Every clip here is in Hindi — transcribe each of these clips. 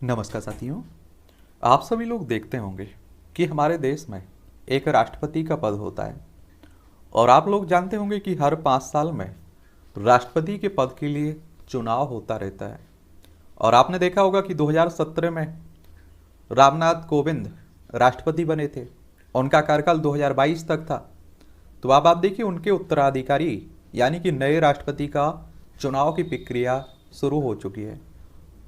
नमस्कार साथियों। आप सभी लोग देखते होंगे कि हमारे देश में एक राष्ट्रपति का पद होता है और आप लोग जानते होंगे कि हर 5 साल में राष्ट्रपति के पद के लिए चुनाव होता रहता है। और आपने देखा होगा कि 2017 में रामनाथ कोविंद राष्ट्रपति बने थे। उनका कार्यकाल 2022 तक था। तो अब आप देखिए उनके उत्तराधिकारी यानी कि नए राष्ट्रपति का चुनाव की प्रक्रिया शुरू हो चुकी है।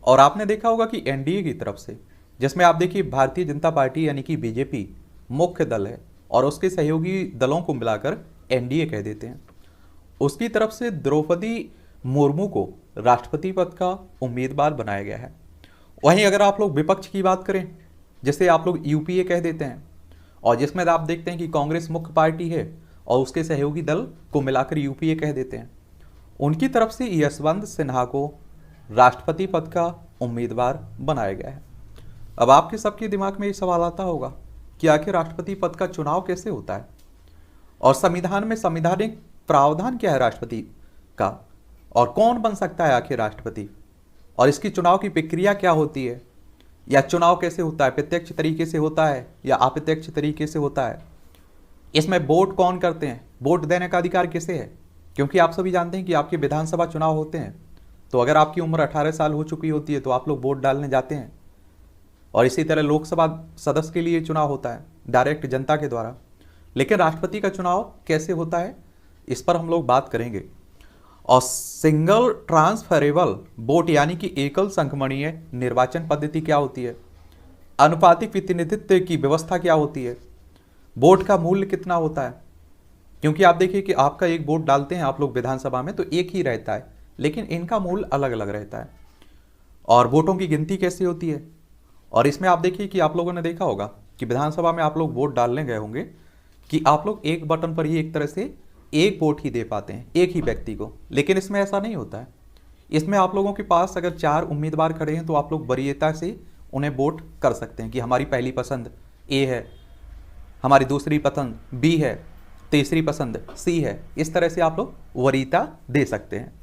और आपने देखा होगा कि एनडीए की तरफ से, जिसमें आप देखिए भारतीय जनता पार्टी यानी कि बीजेपी मुख्य दल है और उसके सहयोगी दलों को मिलाकर एनडीए कह देते हैं, उसकी तरफ से द्रौपदी मुर्मू को राष्ट्रपति पद का उम्मीदवार बनाया गया है। वहीं अगर आप लोग विपक्ष की बात करें, जिसे आप लोग यूपीए कह देते हैं, और जिसमें आप देखते हैं कि कांग्रेस मुख्य पार्टी है और उसके सहयोगी दल को मिलाकर यूपीए कह देते हैं, उनकी तरफ से यशवंत सिन्हा को राष्ट्रपति पद का उम्मीदवार बनाया गया है। अब आपके सबके दिमाग में ये सवाल आता होगा कि आखिर राष्ट्रपति पद का चुनाव कैसे होता है और संविधान में संवैधानिक प्रावधान क्या है राष्ट्रपति का, और कौन बन सकता है आखिर राष्ट्रपति, और इसकी चुनाव की प्रक्रिया क्या होती है, या चुनाव कैसे होता है, प्रत्यक्ष तरीके से होता है या अप्रत्यक्ष तरीके से होता है, इसमें वोट कौन करते हैं, वोट देने का अधिकार किसे है। क्योंकि आप सभी जानते हैं कि आपके विधानसभा चुनाव होते हैं, तो अगर आपकी उम्र 18 साल हो चुकी होती है तो आप लोग वोट डालने जाते हैं। और इसी तरह लोकसभा सदस्य के लिए चुनाव होता है डायरेक्ट जनता के द्वारा। लेकिन राष्ट्रपति का चुनाव कैसे होता है, इस पर हम लोग बात करेंगे। और सिंगल ट्रांसफरेबल वोट यानी कि एकल संक्रमणीय निर्वाचन पद्धति क्या होती है, अनुपातिक प्रतिनिधित्व की व्यवस्था क्या होती है, वोट का मूल्य कितना होता है। क्योंकि आप देखिए कि आपका एक वोट डालते हैं आप लोग विधानसभा में तो एक ही रहता है, लेकिन इनका मूल्य अलग अलग रहता है। और वोटों की गिनती कैसे होती है, और इसमें आप देखिए कि आप लोगों ने देखा होगा कि विधानसभा में आप लोग वोट डालने गए होंगे कि आप लोग एक बटन पर ही एक तरह से एक वोट ही दे पाते हैं एक ही व्यक्ति को। लेकिन इसमें ऐसा नहीं होता है। इसमें आप लोगों के पास अगर 4 उम्मीदवार खड़े हैं तो आप लोग वरीयता से उन्हें वोट कर सकते हैं कि हमारी पहली पसंद ए है, हमारी दूसरी पसंद बी है, तीसरी पसंद सी है। इस तरह से आप लोग वरीयता दे सकते हैं।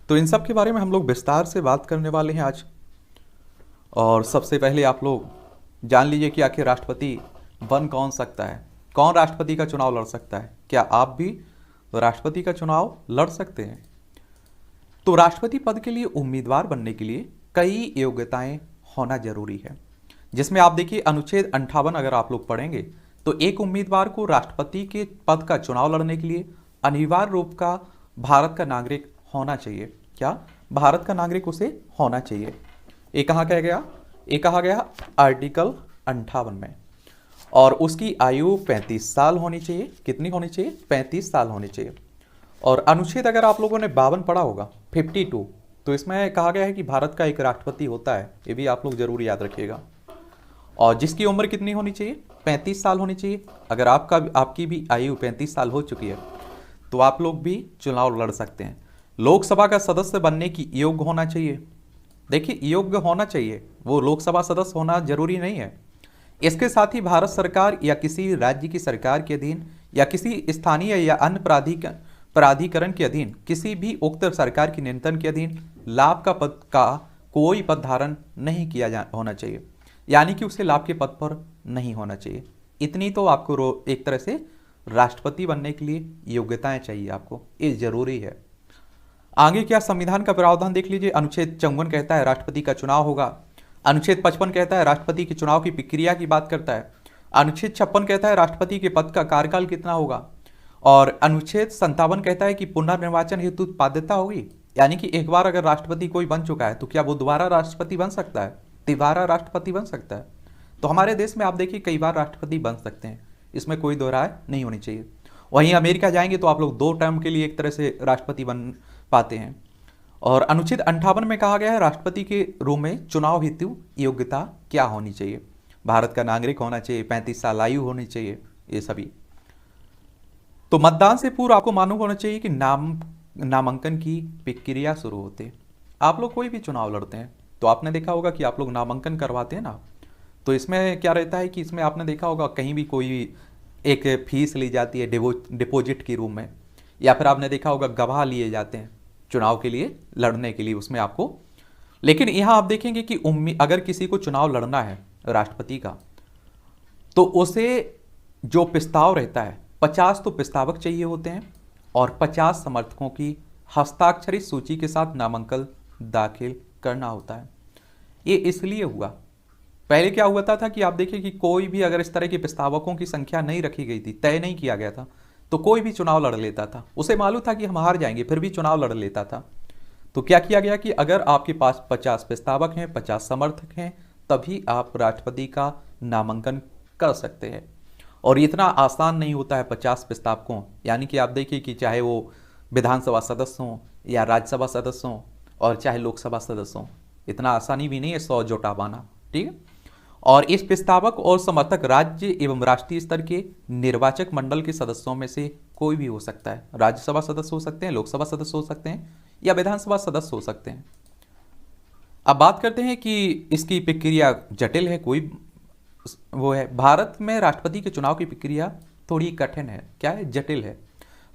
तो इन सब के बारे में हम लोग विस्तार से बात करने वाले हैं आज। और सबसे पहले आप लोग जान लीजिए कि आखिर राष्ट्रपति बन कौन सकता है, कौन राष्ट्रपति का चुनाव लड़ सकता है। क्या आप भी राष्ट्रपति का चुनाव लड़ सकते हैं? तो राष्ट्रपति पद के लिए उम्मीदवार बनने के लिए कई योग्यताएं होना जरूरी है, जिसमें आप देखिए अनुच्छेद 58 अगर आप लोग पढ़ेंगे तो एक उम्मीदवार को राष्ट्रपति के पद का चुनाव लड़ने के लिए अनिवार्य रूप का भारत का नागरिक होना चाहिए। क्या भारत का नागरिक उसे होना चाहिए। ये कहाँ कहा गया, ये कहा गया आर्टिकल 58 में। और उसकी आयु 35 साल होनी चाहिए। कितनी होनी चाहिए? 35 साल होनी चाहिए। और अनुच्छेद अगर आप लोगों ने 52 पढ़ा होगा 52, तो इसमें कहा गया है कि भारत का एक राष्ट्रपति होता है। ये भी आप लोग जरूर याद रखिएगा। और जिसकी उम्र कितनी होनी चाहिए? 35 साल होनी चाहिए। अगर आपकी भी आयु 35 साल हो चुकी है तो आप लोग भी चुनाव लड़ सकते हैं। लोकसभा का सदस्य बनने की योग्य होना चाहिए। देखिए योग्य होना चाहिए, वो लोकसभा सदस्य होना जरूरी नहीं है। इसके साथ ही भारत सरकार या किसी राज्य की सरकार के अधीन या किसी स्थानीय या अन्य प्राधिकरण के अधीन किसी भी उक्त सरकार के नियंत्रण के अधीन लाभ का पद का कोई पद धारण नहीं किया होना चाहिए, यानी कि उसे लाभ के पद पर नहीं होना चाहिए। इतनी तो आपको एक तरह से राष्ट्रपति बनने के लिए योग्यताएं चाहिए आपको, ये जरूरी है। आगे क्या संविधान का प्रावधान देख लीजिए। अनुच्छेद 54 कहता है राष्ट्रपति का चुनाव होगा। अनुच्छेद 55 कहता है राष्ट्रपति के चुनाव की प्रक्रिया की बात करता है। अनुच्छेद 56 कहता है राष्ट्रपति के पद का कार्यकाल कितना होगा। और अनुच्छेद 57 कहता है कि पुनर्निर्वाचन हेतु बाध्यता होगी, यानी कि एक बार अगर राष्ट्रपति कोई बन चुका है तो क्या वो दोबारा राष्ट्रपति बन सकता है, दोबारा राष्ट्रपति बन सकता है। तो हमारे देश में आप देखिए कई बार राष्ट्रपति बन सकते हैं, इसमें कोई दो राय नहीं होनी चाहिए। वहीं अमेरिका जाएंगे तो आप लोग 2 टर्म के लिए एक तरह से राष्ट्रपति बन पाते हैं। और अनुच्छेद 58 में कहा गया है राष्ट्रपति के रूप में चुनाव हेतु योग्यता क्या होनी चाहिए। भारत का नागरिक होना चाहिए, 35 साल आयु होनी चाहिए, ये सभी। तो मतदान से पूर्व आपको मालूम होना चाहिए कि नामांकन की प्रक्रिया शुरू होती है। आप लोग कोई भी चुनाव लड़ते हैं तो आपने देखा होगा कि आप लोग नामांकन करवाते हैं ना। तो इसमें क्या रहता है कि इसमें आपने देखा होगा कहीं भी कोई एक फीस ली जाती है डिपॉजिट के रूप में, या फिर आपने देखा होगा गवाह लिए जाते हैं चुनाव के लिए लड़ने के लिए। उसमें आपको लेकिन यहां आप देखेंगे कि अगर किसी को चुनाव लड़ना है राष्ट्रपति का, तो उसे जो प्रस्ताव रहता है 50 तो प्रस्तावक चाहिए होते हैं और 50 समर्थकों की हस्ताक्षरित सूची के साथ नामांकन दाखिल करना होता है। ये इसलिए हुआ, पहले क्या हुआ था कि आप देखिए कि कोई भी अगर इस तरह के प्रस्तावकों की संख्या नहीं रखी गई थी, तय नहीं किया गया था, तो कोई भी चुनाव लड़ लेता था। उसे मालूम था कि हम हार जाएंगे, फिर भी चुनाव लड़ लेता था। तो क्या किया गया कि अगर आपके पास 50 प्रस्तावक हैं, 50 समर्थक हैं, तभी आप राष्ट्रपति का नामांकन कर सकते हैं। और इतना आसान नहीं होता है 50 प्रस्तावकों, यानी कि आप देखिए कि चाहे वो विधानसभा सदस्य हों या राज्यसभा सदस्य हों और चाहे लोकसभा सदस्य हों, इतना आसानी भी नहीं है 100 जुटा पाना, ठीक है। और इस प्रस्तावक और समर्थक राज्य एवं राष्ट्रीय स्तर के निर्वाचक मंडल के सदस्यों में से कोई भी हो सकता है। राज्यसभा सदस्य हो सकते हैं, लोकसभा सदस्य हो सकते हैं या विधानसभा सदस्य हो सकते हैं। अब बात करते हैं कि इसकी प्रक्रिया जटिल है, कोई वो है। भारत में राष्ट्रपति के चुनाव की प्रक्रिया थोड़ी कठिन है। क्या है? जटिल है।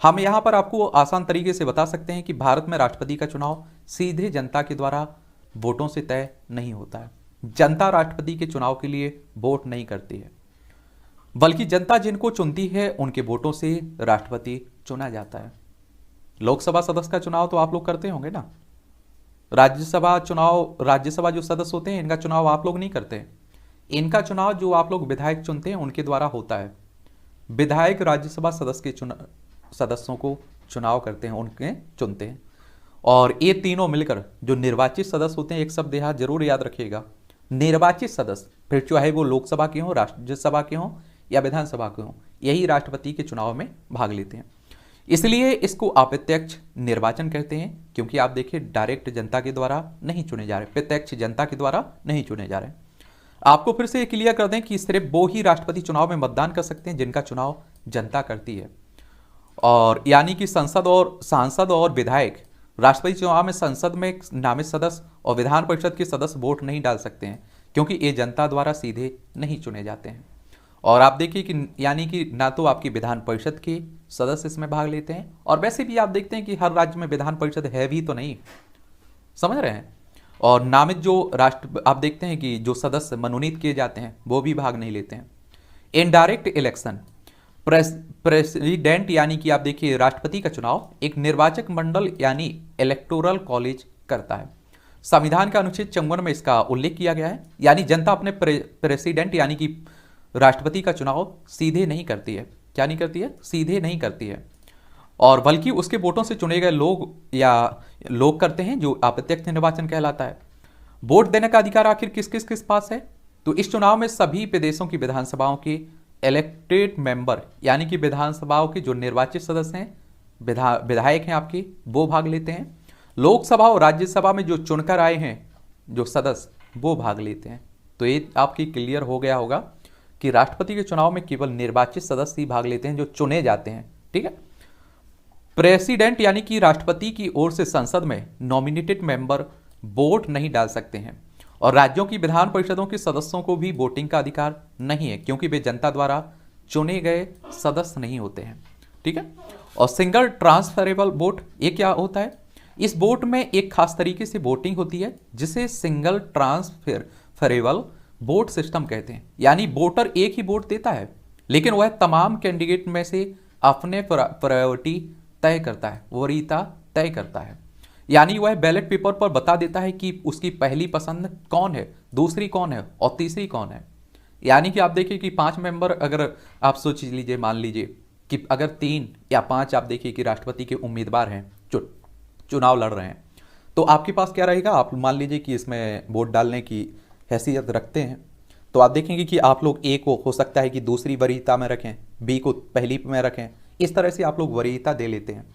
हम यहाँ पर आपको आसान तरीके से बता सकते हैं कि भारत में राष्ट्रपति का चुनाव सीधे जनता के द्वारा वोटों से तय नहीं होता है। जनता राष्ट्रपति के चुनाव के लिए वोट नहीं करती है, बल्कि जनता जिनको चुनती है उनके वोटों से राष्ट्रपति चुना जाता है। लोकसभा सदस्य का चुनाव तो आप लोग करते होंगे ना। राज्यसभा चुनाव, राज्यसभा जो सदस्य होते हैं इनका चुनाव आप लोग नहीं करते। इनका चुनाव जो आप लोग विधायक चुनते हैं उनके द्वारा होता है। विधायक राज्यसभा सदस्य के सदस्यों को चुनाव करते हैं, उनके चुनते हैं। और ये तीनों मिलकर जो निर्वाचित सदस्य होते हैं, एक शब्द यहाँ जरूर याद रखिएगा, निर्वाचित सदस्य, फिर चाहे वो लोकसभा के हों, राज्यसभा के हों या विधानसभा के हों, यही राष्ट्रपति के चुनाव में भाग लेते हैं। इसलिए इसको अप्रत्यक्ष निर्वाचन कहते हैं, क्योंकि आप देखिए डायरेक्ट जनता के द्वारा नहीं चुने जा रहे, प्रत्यक्ष जनता के द्वारा नहीं चुने जा रहे। आपको फिर से क्लियर कर दें कि सिर्फ वो ही राष्ट्रपति चुनाव में मतदान कर सकते हैं जिनका चुनाव जनता करती है। और यानी कि सांसद और विधायक राष्ट्रपति चुनाव में संसद में नामित सदस्य और विधान परिषद के सदस्य वोट नहीं डाल सकते हैं, क्योंकि ये जनता द्वारा सीधे नहीं चुने जाते हैं। और आप देखिए कि यानी कि ना तो आपकी विधान परिषद के सदस्य इसमें भाग लेते हैं, और वैसे भी आप देखते हैं कि हर राज्य में विधान परिषद है भी तो नहीं, समझ रहे हैं। और नामित जो आप देखते हैं कि जो सदस्य मनोनीत किए जाते हैं वो भी भाग नहीं लेते हैं। इनडायरेक्ट इलेक्शन, प्रेसिडेंट यानी कि आप देखिए राष्ट्रपति का चुनाव एक निर्वाचक मंडल यानी इलेक्टोरल कॉलेज करता है। संविधान का अनुच्छेद 54 में इसका उल्लेख किया गया है। यानी जनता अपने प्रेसिडेंट यानी कि राष्ट्रपति का चुनाव सीधे नहीं करती है। क्या नहीं करती है? सीधे नहीं करती है, और बल्कि उसके वोटों से चुने गए लोग करते हैं, जो अप्रत्यक्ष निर्वाचन कहलाता है। वोट देने का अधिकार आखिर किस किस किस पास है? तो इस चुनाव में सभी प्रदेशों की विधानसभाओं के इलेक्टेड मेंबर यानी कि विधानसभाओं के जो निर्वाचित सदस्य हैं, विधायक हैं आपके, वो भाग लेते हैं। लोकसभा और राज्यसभा में जो चुनकर आए हैं जो सदस्य, वो भाग लेते हैं। तो ये आपकी क्लियर हो गया होगा कि राष्ट्रपति के चुनाव में केवल निर्वाचित सदस्य ही भाग लेते हैं जो चुने जाते हैं, ठीक है। प्रेसिडेंट यानी कि राष्ट्रपति की ओर से संसद में नॉमिनेटेड मेंबर वोट नहीं डाल सकते हैं, और राज्यों की विधान परिषदों के सदस्यों को भी वोटिंग का अधिकार नहीं है, क्योंकि वे जनता द्वारा चुने गए सदस्य नहीं होते हैं, ठीक है। और सिंगल ट्रांसफरेबल वोट, ये क्या होता है? इस वोट में एक खास तरीके से वोटिंग होती है जिसे सिंगल ट्रांसफरेबल वोट सिस्टम कहते हैं। यानी वोटर एक ही वोट देता है, लेकिन वह तमाम कैंडिडेट में से अपने प्रायोरिटी तय करता है, वरीयता तय करता है। यानी वह बैलेट पेपर पर बता देता है कि उसकी पहली पसंद कौन है, दूसरी कौन है और तीसरी कौन है। यानी कि आप देखिए कि 5 मेंबर, अगर आप सोच लीजिए, मान लीजिए कि अगर 3 या 5 आप देखिए कि राष्ट्रपति के उम्मीदवार हैं, चुनाव लड़ रहे हैं, तो आपके पास क्या रहेगा? आप मान लीजिए कि इसमें वोट डालने की हैसियत रखते हैं, तो आप देखेंगे कि आप लोग ए को हो सकता है कि दूसरी वरीयता में रखें, बी को पहली में रखें। इस तरह से आप लोग वरीयता दे लेते हैं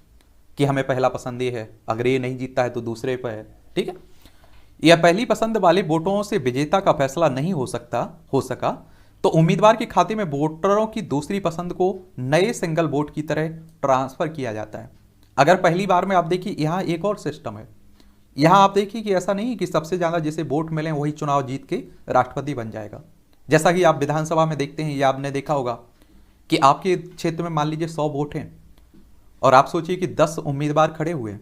कि हमें पहला पसंद ये है, अगर ये नहीं जीतता है तो दूसरे पर है, ठीक है। यह पहली पसंद वाले वोटों से विजेता का फैसला नहीं हो सका तो उम्मीदवार के खाते में वोटरों की दूसरी पसंद को नए सिंगल वोट की तरह ट्रांसफर किया जाता है। अगर पहली बार में आप देखिए, यहाँ एक और सिस्टम है। यहाँ आप देखिए कि ऐसा नहीं कि सबसे ज्यादा जिसे वोट मिले वही चुनाव जीत के राष्ट्रपति बन जाएगा। जैसा कि आप विधानसभा में देखते हैं, या आपने देखा होगा कि आपके क्षेत्र में मान लीजिए 100 वोट हैं और आप सोचिए कि 10 उम्मीदवार खड़े हुए हैं।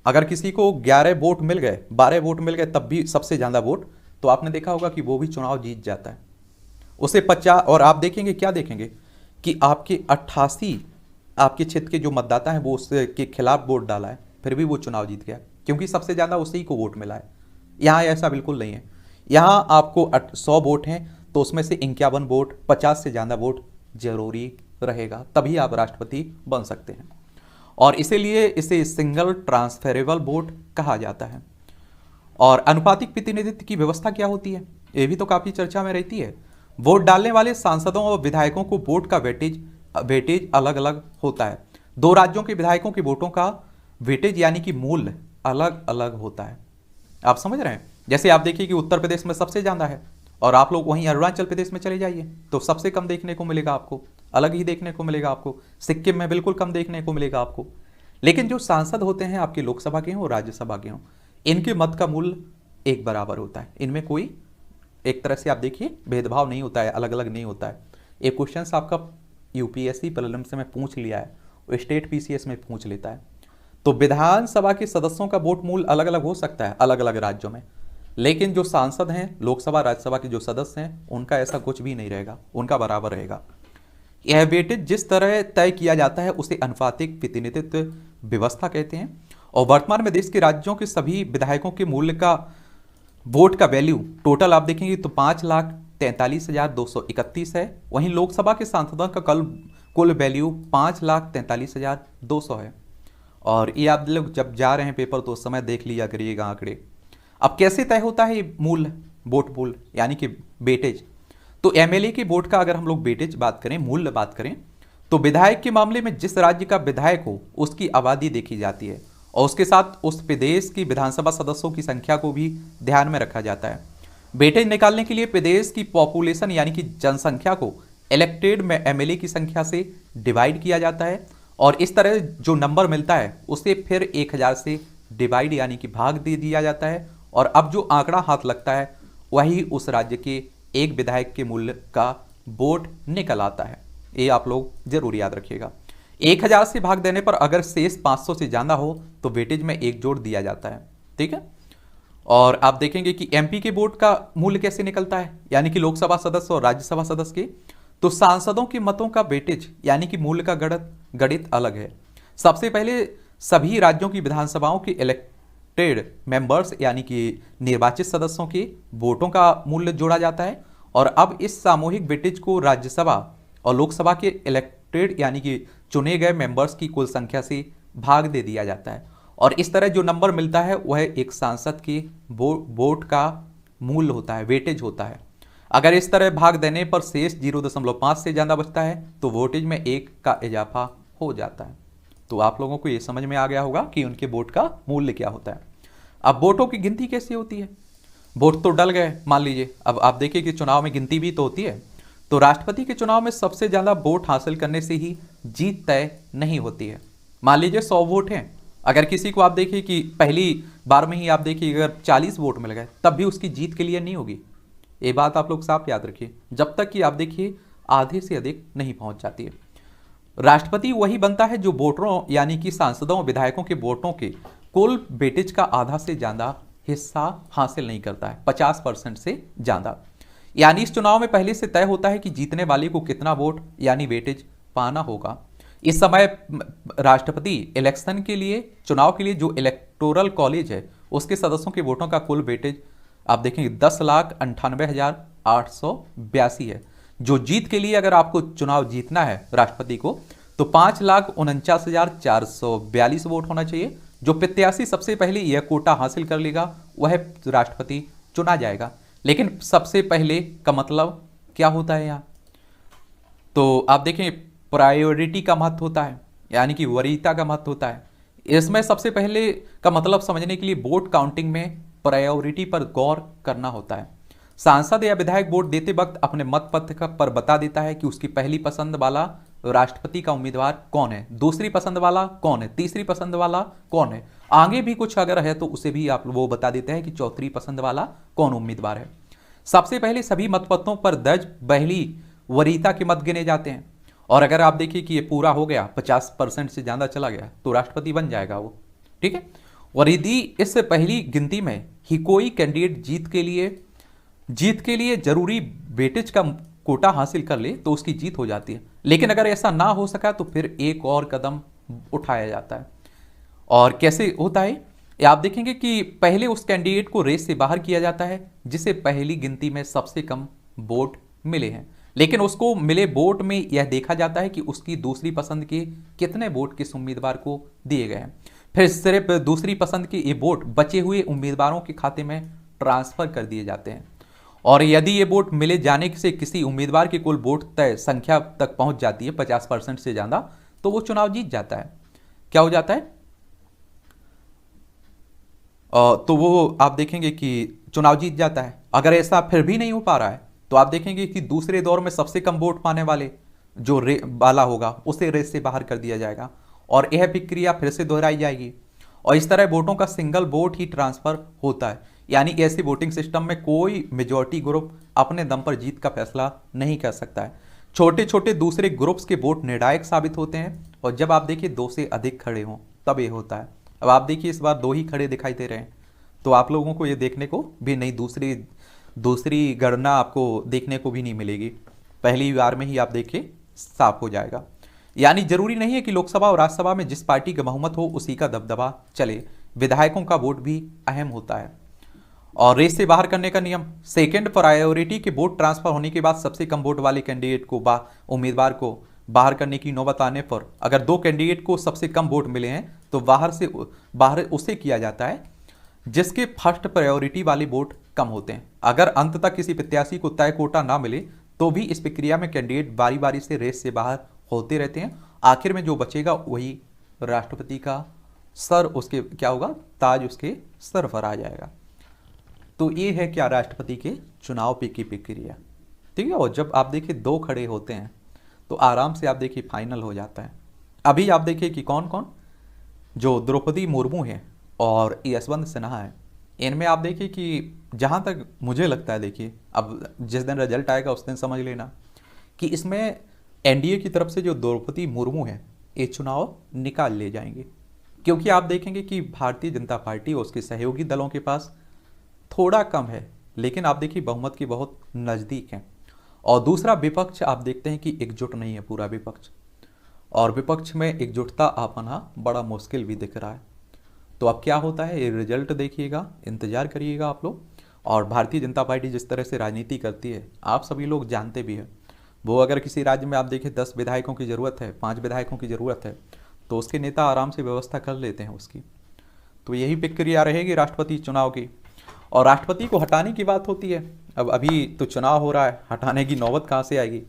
अगर किसी को 11 वोट मिल गए, 12 वोट मिल गए, तब भी सबसे ज़्यादा वोट, तो आपने देखा होगा कि वो भी चुनाव जीत जाता है। उसे 50, और आप देखेंगे, क्या देखेंगे कि आपके 88 आपके क्षेत्र के जो मतदाता हैं वो उसके खिलाफ वोट डाला है, फिर भी वो चुनाव जीत गया, क्योंकि सबसे ज़्यादा उसी को वोट मिला है। यहाँ ऐसा बिल्कुल नहीं है। यहाँ आपको 100 वोट हैं तो उसमें से 51 वोट, 50 से ज़्यादा वोट जरूरी रहेगा, तभी आप राष्ट्रपति बन सकते हैं। और इसीलिए इसे सिंगल ट्रांसफरेबल वोट कहा जाता है। और अनुपातिक प्रतिनिधित्व की व्यवस्था क्या होती है, ये भी तो काफ़ी चर्चा में रहती है। वोट डालने वाले सांसदों और विधायकों को वोट का वेटेज अलग अलग होता है। दो राज्यों के विधायकों के वोटों का वेटेज यानी कि मूल्य अलग अलग होता है। आप समझ रहे हैं? जैसे आप देखिए कि उत्तर प्रदेश में सबसे ज़्यादा है, और आप लोग वहीं अरुणाचल प्रदेश में चले जाइए तो सबसे कम देखने को मिलेगा आपको, अलग ही देखने को मिलेगा आपको। सिक्किम में बिल्कुल कम देखने को मिलेगा आपको। लेकिन जो सांसद होते हैं आपके लोकसभा के हों और राज्यसभा के हों, इनके मत का मूल्य एक बराबर होता है। इनमें कोई एक तरह से आप देखिए भेदभाव नहीं होता है, अलग अलग नहीं होता है। एक क्वेश्चन आपका यूपीएससी प्रीलिम्स में पूछ लिया है, वो स्टेट पीसीएस में पूछ लेता है। तो विधानसभा के सदस्यों का वोट मूल्य अलग अलग हो सकता है अलग अलग राज्यों में, लेकिन जो सांसद हैं, लोकसभा राज्यसभा के जो सदस्य हैं, उनका ऐसा कुछ भी नहीं रहेगा, उनका बराबर रहेगा। यह वेटेज जिस तरह तय किया जाता है उसे अनुपातिक प्रतिनिधित्व व्यवस्था कहते हैं। और वर्तमान में देश के राज्यों के सभी विधायकों के मूल्य का वोट का वैल्यू टोटल आप देखेंगे तो 5,43,231 है। वहीं लोकसभा के सांसदों का कुल वैल्यू 5,43,200 है। और ये आप लोग जब जा रहे हैं पेपर तो उस समय देख लिया करिएगा आंकड़े। अब कैसे तय होता है ये मूल्य, वोट मूल्य यानी कि वेटेज? तो एमएलए के वोट का अगर हम लोग वेटेज बात करें, मूल्य बात करें, तो विधायक के मामले में जिस राज्य का विधायक हो उसकी आबादी देखी जाती है, और उसके साथ उस प्रदेश की विधानसभा सदस्यों की संख्या को भी ध्यान में रखा जाता है। वेटेज निकालने के लिए प्रदेश की पॉपुलेशन यानी कि जनसंख्या को इलेक्टेड में एमएलए की संख्या से डिवाइड किया जाता है, और इस तरह जो नंबर मिलता है उसे फिर 1000 से डिवाइड यानी कि भाग दे दिया जाता है, और अब जो आंकड़ा हाथ लगता है वही उस राज्य के एक विधायक के मूल्य का वोट निकल आता है। ये आप लोग जरूर याद रखिएगा। 1000 से भाग देने पर अगर शेष 500 से ज़्यादा हो तो वेटेज में एक जोड़ दिया जाता है, ठीक है। और आप देखेंगे कि एमपी के वोट का मूल्य कैसे निकलता है, यानी कि लोकसभा सदस्य और राज्यसभा सदस्य के। तो सांसदों के मतों का वेटेज यानी कि मूल्य का गणित अलग है। सबसे पहले सभी राज्यों की विधानसभाओं के इलेक्टेड मेंबर्स यानी कि निर्वाचित सदस्यों के वोटों का मूल्य जोड़ा जाता है, और अब इस सामूहिक वेटेज को राज्यसभा और लोकसभा के इलेक्टेड यानी कि चुने गए मेंबर्स की कुल संख्या से भाग दे दिया जाता है, और इस तरह जो नंबर मिलता है वह एक सांसद के वोट का मूल्य होता है, वेटेज होता है। अगर इस तरह भाग देने पर शेष 0.5 से ज़्यादा बचता है तो वोटेज में 1 का इजाफा हो जाता है। तो आप लोगों को ये समझ में आ गया होगा कि उनके वोट का मूल्य क्या होता है। अब वोटों की गिनती कैसे होती है? वोट तो डल गए मान लीजिए, अब आप देखिए कि चुनाव में गिनती भी तो होती है। तो राष्ट्रपति के चुनाव में सबसे ज़्यादा वोट हासिल करने से ही जीत तय नहीं होती है। मान लीजिए 100 वोट हैं, अगर किसी को आप देखिए कि पहली बार में ही आप देखिए अगर 40 वोट मिल गए तब भी उसकी जीत के लिए नहीं होगी। ये बात आप लोग साफ याद रखिए, जब तक कि आप देखिए आधे से अधिक नहीं पहुंच जाती है। राष्ट्रपति वही बनता है जो वोटरों यानी कि सांसदों और विधायकों के वोटों के कुल वेटेज का आधा से ज़्यादा हिस्सा हासिल नहीं करता है, 50% से ज़्यादा। यानी इस चुनाव में पहले से तय होता है कि जीतने वाले को कितना वोट यानी वेटेज पाना होगा। इस समय राष्ट्रपति इलेक्शन के लिए, चुनाव के लिए जो इलेक्टोरल कॉलेज है उसके सदस्यों के वोटों का कुल वेटेज आप देखेंगे 10,98,882 है। जो जीत के लिए अगर आपको चुनाव जीतना है राष्ट्रपति को तो 5,49,442 वोट होना चाहिए। जो प्रत्याशी सबसे पहले यह कोटा हासिल कर लेगा वह राष्ट्रपति चुना जाएगा। लेकिन सबसे पहले का मतलब क्या होता है यहाँ? तो आप देखें प्रायोरिटी का महत्व होता है, यानी कि वरीयता का महत्व होता है। इसमें सबसे पहले का मतलब समझने के लिए वोट काउंटिंग में प्रायोरिटी पर गौर करना होता है। सांसद या विधायक वोट देते वक्त अपने मत पत्र पर बता देता है कि उसकी पहली पसंद वाला राष्ट्रपति का उम्मीदवार कौन है, दूसरी पसंद वाला कौन है, तीसरी पसंद वाला कौन है, आगे भी कुछ अगर है तो उसे भी आप वो बता देते हैं कि चौथी पसंद वाला कौन उम्मीदवार है। सबसे पहले सभी मतपत्रों पर दर्ज पहली वरीयता के मत गिने जाते हैं, और अगर आप देखिए कि ये पूरा हो गया 50% से ज़्यादा चला गया तो राष्ट्रपति बन जाएगा वो, ठीक है। और यदि इस पहली गिनती में ही कोई कैंडिडेट जीत के लिए जरूरी वेटेज का कोटा हासिल कर ले तो उसकी जीत हो जाती है। लेकिन अगर ऐसा ना हो सका तो फिर एक और कदम उठाया जाता है। और कैसे होता है ये आप देखेंगे कि पहले उस कैंडिडेट को रेस से बाहर किया जाता है जिसे पहली गिनती में सबसे कम वोट मिले हैं। लेकिन उसको मिले वोट में यह देखा जाता है कि उसकी दूसरी पसंद के कितने वोट किस उम्मीदवार को दिए गए हैं। फिर सिर्फ दूसरी पसंद के ये वोट बचे हुए उम्मीदवारों के खाते में ट्रांसफर कर दिए जाते हैं। और यदि ये वोट मिले जाने से किसी उम्मीदवार की कुल वोट तय संख्या तक पहुंच जाती है 50% से ज्यादा, तो वो चुनाव जीत जाता है। क्या हो जाता है? तो वो आप देखेंगे कि चुनाव जीत जाता है। अगर ऐसा फिर भी नहीं हो पा रहा है तो आप देखेंगे कि दूसरे दौर में सबसे कम वोट पाने वाले जो वाला होगा उसे रेस से बाहर कर दिया जाएगा और यह प्रक्रिया फिर से दोहराई जाएगी। और इस तरह वोटों का सिंगल वोट ही ट्रांसफर होता है। यानी ऐसे वोटिंग सिस्टम में कोई मेजॉरिटी ग्रुप अपने दम पर जीत का फैसला नहीं कर सकता है। छोटे छोटे दूसरे ग्रुप्स के वोट निर्णायक साबित होते हैं और जब आप देखिए 2 से अधिक खड़े हों तब ये होता है। अब आप देखिए इस बार 2 ही खड़े दिखाई दे रहे हैं, तो आप लोगों को ये देखने को भी नहीं, दूसरी गणना आपको देखने को भी नहीं मिलेगी। पहली बार में ही आप देखिए साफ हो जाएगा। यानी जरूरी नहीं है कि लोकसभा और राज्यसभा में जिस पार्टी का बहुमत हो उसी का दबदबा चले, विधायकों का वोट भी अहम होता है। और रेस से बाहर करने का नियम, सेकंड प्रायोरिटी के वोट ट्रांसफर होने के बाद सबसे कम वोट वाले कैंडिडेट को उम्मीदवार को बाहर करने की नौबत आने पर अगर 2 कैंडिडेट को सबसे कम वोट मिले हैं तो बाहर उसे किया जाता है जिसके फर्स्ट प्रायोरिटी वाले वोट कम होते हैं। अगर अंत तक किसी प्रत्याशी को तय कोटा ना मिले तो भी इस प्रक्रिया में कैंडिडेट बारी बारी से रेस से बाहर होते रहते हैं। आखिर में जो बचेगा वही राष्ट्रपति का सर, उसके क्या होगा, ताज उसके सर पर आ जाएगा। तो ये है क्या राष्ट्रपति के चुनाव की प्रक्रिया, ठीक है। और जब आप देखिए 2 खड़े होते हैं तो आराम से आप देखिए फाइनल हो जाता है। अभी आप देखिए कि कौन कौन, जो द्रौपदी मुर्मू है और यशवंत सिन्हा है, इनमें आप देखिए कि जहाँ तक मुझे लगता है, देखिए अब जिस दिन रिजल्ट आएगा उस दिन समझ लेना कि इसमें एनडीए की तरफ से जो द्रौपदी मुर्मू है ये चुनाव निकाल ले जाएंगे। क्योंकि आप देखेंगे कि भारतीय जनता पार्टी और उसके सहयोगी दलों के पास थोड़ा कम है, लेकिन आप देखिए बहुमत के बहुत नज़दीक हैं। और दूसरा विपक्ष आप देखते हैं कि एकजुट नहीं है पूरा विपक्ष, और विपक्ष में एकजुटता आ पाना बड़ा मुश्किल भी दिख रहा है। तो अब क्या होता है ये रिजल्ट देखिएगा, इंतजार करिएगा आप लोग। और भारतीय जनता पार्टी जिस तरह से राजनीति करती है आप सभी लोग जानते भी हैं। वो अगर किसी राज्य में आप देखें 10 विधायकों की ज़रूरत है, 5 विधायकों की ज़रूरत है, तो उसके नेता आराम से व्यवस्था कर लेते हैं उसकी। तो यही प्रक्रिया रहेगी राष्ट्रपति चुनाव की। और राष्ट्रपति को हटाने की बात होती है, अब अभी तो चुनाव हो रहा है, हटाने की नौबत कहाँ से आएगी।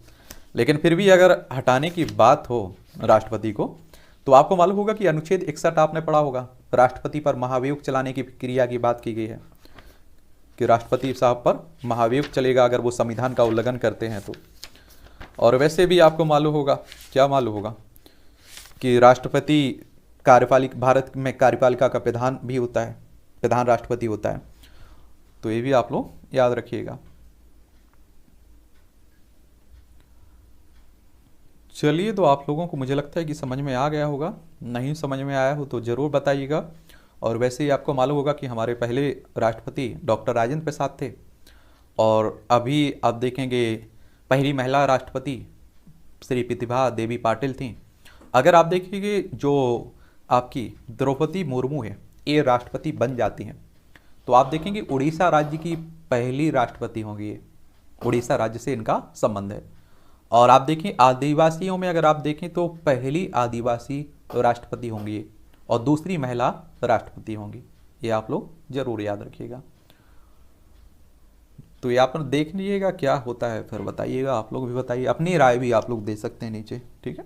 लेकिन फिर भी अगर हटाने की बात हो राष्ट्रपति को, तो आपको मालूम होगा कि अनुच्छेद 61 आपने पढ़ा होगा, राष्ट्रपति पर महाभियोग चलाने की प्रक्रिया की बात की गई है कि राष्ट्रपति साहब पर महाभियोग चलेगा अगर वो संविधान का उल्लंघन करते हैं तो। और वैसे भी आपको मालूम होगा, क्या मालूम होगा कि राष्ट्रपति भारत में कार्यपालिका का प्रधान भी होता है, प्रधान राष्ट्रपति होता है। तो ये भी आप लोग याद रखिएगा। चलिए, तो आप लोगों को मुझे लगता है कि समझ में आ गया होगा, नहीं समझ में आया हो तो ज़रूर बताइएगा। और वैसे ही आपको मालूम होगा कि हमारे पहले राष्ट्रपति डॉक्टर राजेंद्र प्रसाद थे, और अभी आप देखेंगे पहली महिला राष्ट्रपति श्री प्रतिभा देवी पाटिल थी। अगर आप देखेंगे जो आपकी द्रौपदी मुर्मू है ये राष्ट्रपति बन जाती हैं तो आप देखेंगे उड़ीसा राज्य की पहली राष्ट्रपति होंगी ये, उड़ीसा राज्य से इनका संबंध है। और आप देखें आदिवासियों में अगर आप देखें तो पहली आदिवासी राष्ट्रपति होंगी और दूसरी महिला राष्ट्रपति होंगी। ये आप लोग जरूर याद रखिएगा। तो ये आप देख लीजिएगा क्या होता है, फिर बताइएगा, आप लोग भी बताइए, अपनी राय भी आप लोग दे सकते हैं नीचे, ठीक है।